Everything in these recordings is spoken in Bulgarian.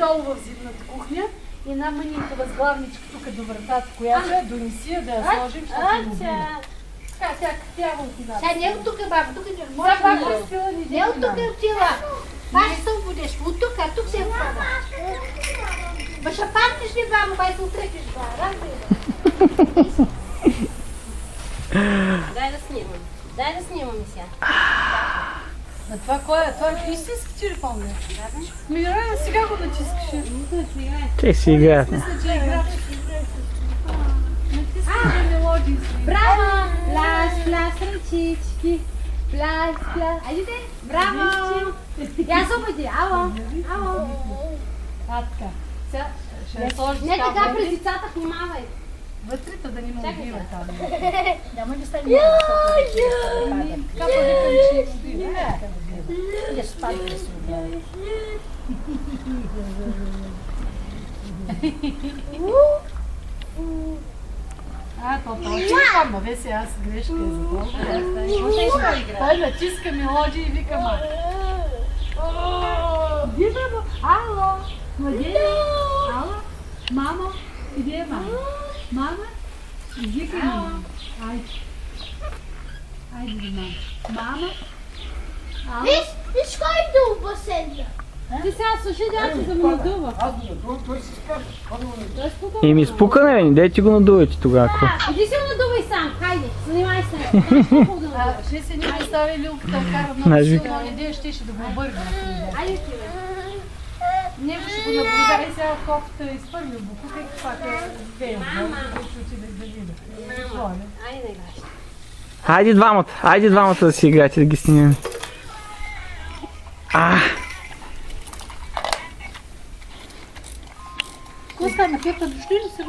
долу в зимната кухня и една мънинка възглавничка тук до вратата, която е донеси я да я сложим, защото не мобилна. Така, тя го отива. Сега не от тук, баба, тук не може да не от тук е отила. Паш се обудеш, от тук, а тук се е отива. Ма ще памтиш ли, баба, бай се отрекиш, баба, Дай да снимам сега. А това кой е? Това е истински телефон, не? Мира, сега го натискаш. Те си играят. Мисля, че играта. Натискаш мелодии. Браво! Пляс, ръчички. Пляс. Айде, браво! Я се обади, ало. Така. Сега ще сложиш Не така през децата помавай. вътрето да ни му убива там. Няма да стане. Така повикам, че ни убива. Я спадна да се убива. Това телефон, ма веси, аз грешка е за това. Той натиска мелодии и вика ма. Где баба? Ало! Младене? Ало? Мамо? Где е мама? Мама? Иди към мама. Айде до мама. Мама? Ало? Виж кой е до басейна. Ти сега слушай дядо да му надува. Еми спукане, бе, дайте го надувайте тогава. Иди си го надувай сам, хайде, занимай се. Ще се ни представи Лилката да кара много силно идея, ще да го обърне. Айде ти, бе. Него ще го наблюдава и сега колкото е изпървил букука и каква е вея. Мама! Да видя. Айде да играш. Хайде двамата да си играете, да ги снимем. Какво стана? Пепа дошли ли са?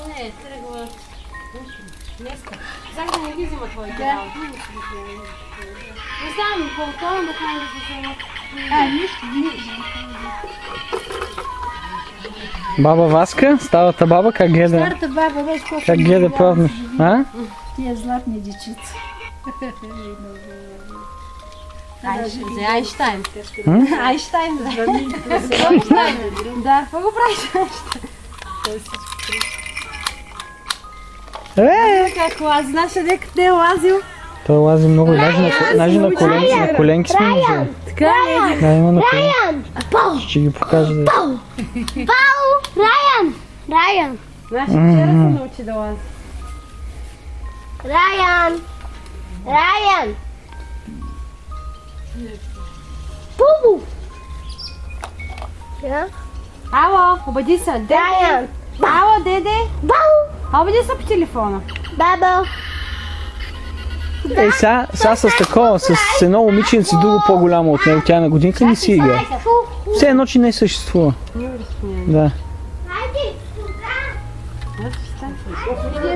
Не, тръгва. Днеска. Сега да не ги взима твоите работи. Не знам, колко да хай да се вземат. Нищо. Баба Васка, старата баба, как гледа? Старата баба беше почва. Как гледа правно? Тия златни дечица. Айнщайн. Айнщайн, да. Да, какво го правиш? Как лази? Наша дека не е лазил. Той лази много и даже на коленки сме можели. Така е. Да, има на коленки. Ще ги покажа да. Райан! Значи вчера се научи да лази. Райан! Бубу! Ало, обади се. Райан! Ало, деде. Обади се по телефона. Баба! Сега с такова, с едно момиченце друго по-голямо от него, тя на годинка не си игра. Все едно, че не съществува. Да.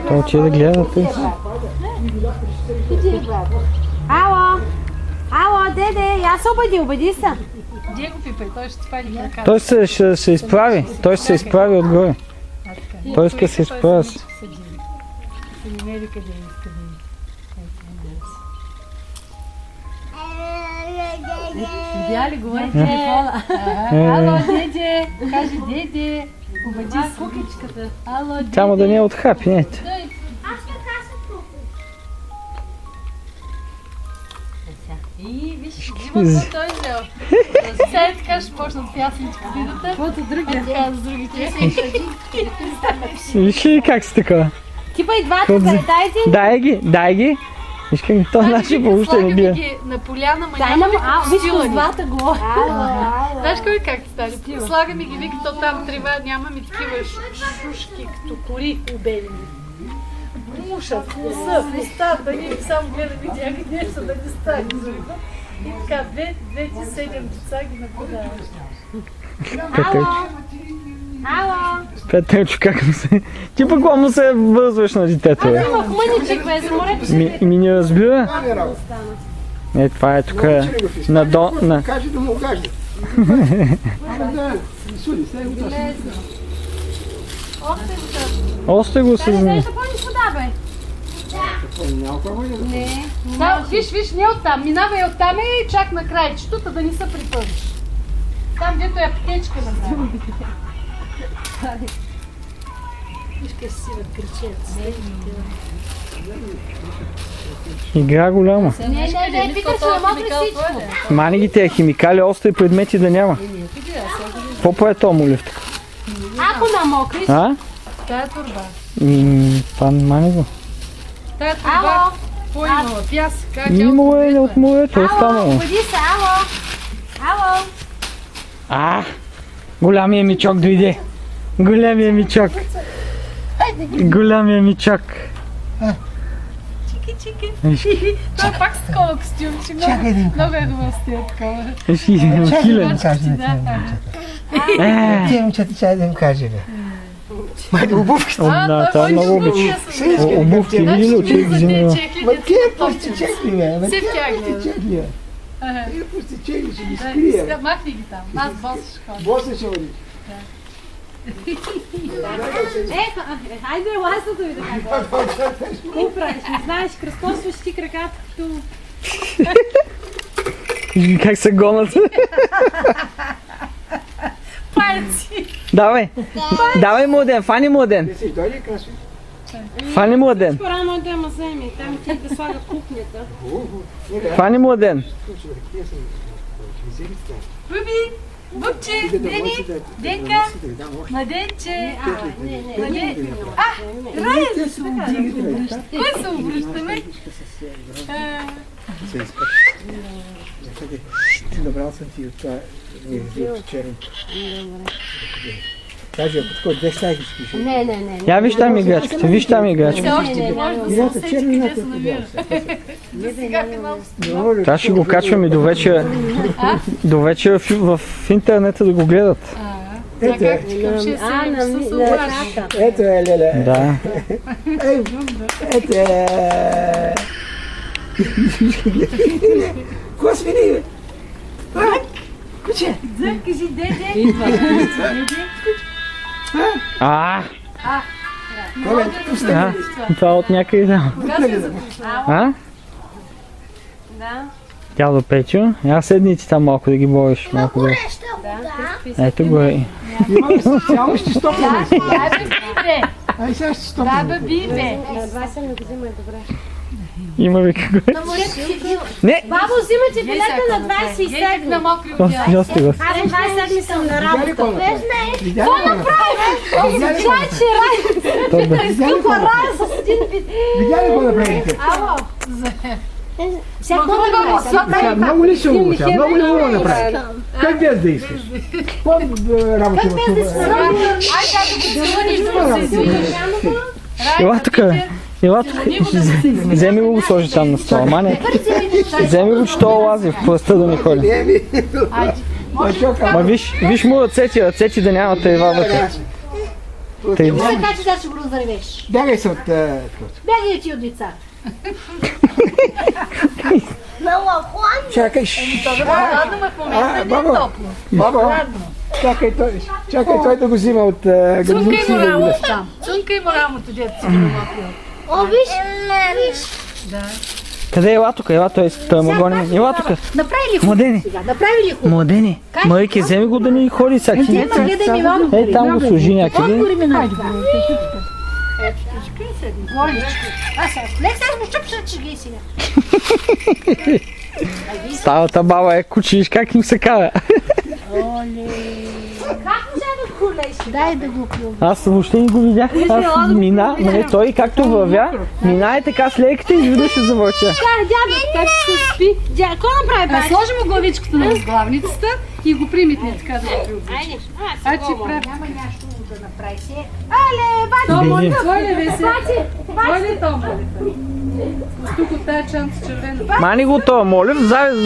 Той отиде да гледа тъй. Ало, деде, я се обади се. Где го пипай, той ще спали краката. Той ще се изправи, той ще се изправи отгоре. Той иска да се изправи. Се не вика да иска да видя ли, говори телефона. Ало, деде, кажи деде, обади с кукичката. Ало, деде. Само да не е от хапи, ето. И виж, има какво той взел. Сега така ще почнат пясеничка с видата. Каквото другия. А тя с другите. Виж ли как си такова? Типа и двата, дайте. Дай ги. Виж как то наши въобще не бие. Слагаме ги на поляна, ма Дай няма нам, виж с двата го. Знаеш кой как стане? Слагаме ги, вика, то там трева, нямаме такива шушки, като кори обелени. Мушат, носа, устата, ние само гледаме някъде нещо да не стане. И така, 2-7 деца ги наблюдаваш. Ало! Петелчо, как му се... Ти пък му се вързваш на детето, бе. Имах мъничек, бе, за морето. Ми не разбира. Е, това е тук на до... Кажи да му огажда. Още го се знае. Ще помниш вода, бе? Не. Да, виж, не оттам. Минавай оттам и чак на краището, да не се припъвиш. Там Дето е птичка направи. Вижте си в кричец. Игра голяма. Не, питаш, не мога всичко. Мани ги тези химикали, остри предмети да няма. Какво прави то молив тук? Ако намокриш, А? Тая турба. Това мани го. Тая турба. Какво имала? Пясък? Как е Имало е от морето, е станало. Води се, ало. Голямия мичок дойде. Голямия мичок. Голямия мичок. Чики. Това пак с такова костюмче. Много е хубаво с тия такова. Хилен. Ти момчета, чай да им каже, бе. Майде, обувките. Да, това много обича. Обувки, види ли, че ги взима. Ма тия пусти чекли, бе. Ма Все в тия тях пусти гледа. чекли, бе. Ага. Тия пусти чекли, ще ги скрия. Махни ги там. Аз бос ще ходя. Боса ще води. Хайде, лайсното ви да кажа. Какво правиш? Не знаеш, кръстосваш ти краката като... Как се гонат. Пальци. Давай младен, фани младен. Не си, дойде красо. Фани младен. По-рано да ма вземе, там ти да слага кухнята. Фани младен. Буби, Бубче, Дени, Денка, Младенче. Рая да се обръща. Кой се обръщаме? Добрал съм ти от това черното. Кажи, ако такова, две стаи ги спиш. Не. Я виж там играчката, виж там Все играчката. още не може да се Играта усечи черна, къде се намира. Сега канал. Това ще го качваме до вечера. До вечера в интернета да го гледат. Сега как ти към 6-7 часа се обраща. Ето е, леле. Да. Ето е. Какво свини, бе? Куче! Кажи, деде. Коле, пустай. Това от някъде да. А? Да. Дядо Печо, я седни ти там малко да ги бориш. Малко да. Ето го е. Имаме специално ще стопаме. Дай бе, бибе. Ай, сега ще Дай стопаме. бе, бибе. На 20 ми го взимай, добре. Има ви какво е. На морето си бил. Не! Бабо, взимате билета на Ей, как на 27. мокри Гости, одеяла. гости, гости. Аз на 27 съм на Видя ли какво работа. направи? Видя ли какво направи? Видя ли какво направи? Добре. Видя ли какво направи? С един вид. Видя ли какво направите? Ало. Всяко Сега, много ли ще го сега? Много ли го направи? Как без да искаш? Какво работа в това? Ай, как да го целуниш, да се извиниш. Ела тук, бе. Ела тук. Вземи го сложи там на стола. Мане, вземи го, че то лази в пръста да ми ходи. Еми, Ма виж му ръцете да няма тайва вътре. Тъй. Така че да ще го разървеш. бягай се от... Бягай ти от децата. Чакай, Ладно, ме в момента не е баба, топло. баба, чакай той да го взима от Цунка градиници. и му рамото там. Цунка и му рамото, дето си го намапил. О, виж. Къде е ела тук? Ела той му гони. Ела тук. Направи ли хубаво Младени, сега? Направи ли хубаво? младени. Майке, вземи го да ни ходи сега. Ема, гледай ми вам. Ей, там го служи някъде. Отгори ми на това. Лек сега му чупша, че ги сега. Старата баба е куче, виж как им се кара. Как можа да хулеш? Дай да го плюва. Аз въобще не го видях. Аз мина, нали, той както вървя, мина е така с лейката и изведнъж се завърча. Дядо, как се спи? Какво направи бе? Сложи му главичката на възглавницата и го примитне така да го приобича. Айде. Ай, че прави. Няма нещо да направи се. Але, бати! То моля, твой ли веси? Бати! Твой ли то моля? Тук от тая чанта червена. Мани го то молив,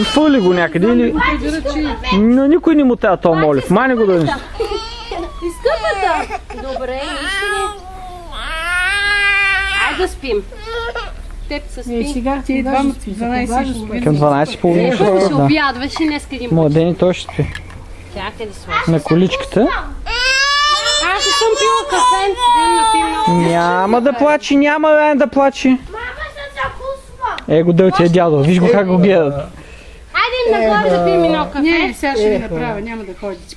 фърли го някъде или... Кажи ръчи. Но никой не му тая то молив, мани го да не... Изкъпата! Добре, нищо не. Айде да спим. Теб се спи. Сега ти идвам 12 Към 12:30 ще Ще да. обядваш и днес къде му. Младени той ще спи. Чакай да сложиш. На количката. Аз не съм пила кафе, да им напим много. Няма да плачи, няма Райан да плачи. Е го дълтия дядо, виж го как го гледат. Айде ходим нагоре да пием едно кафе. Не, сега ще ви направя, няма да ходите.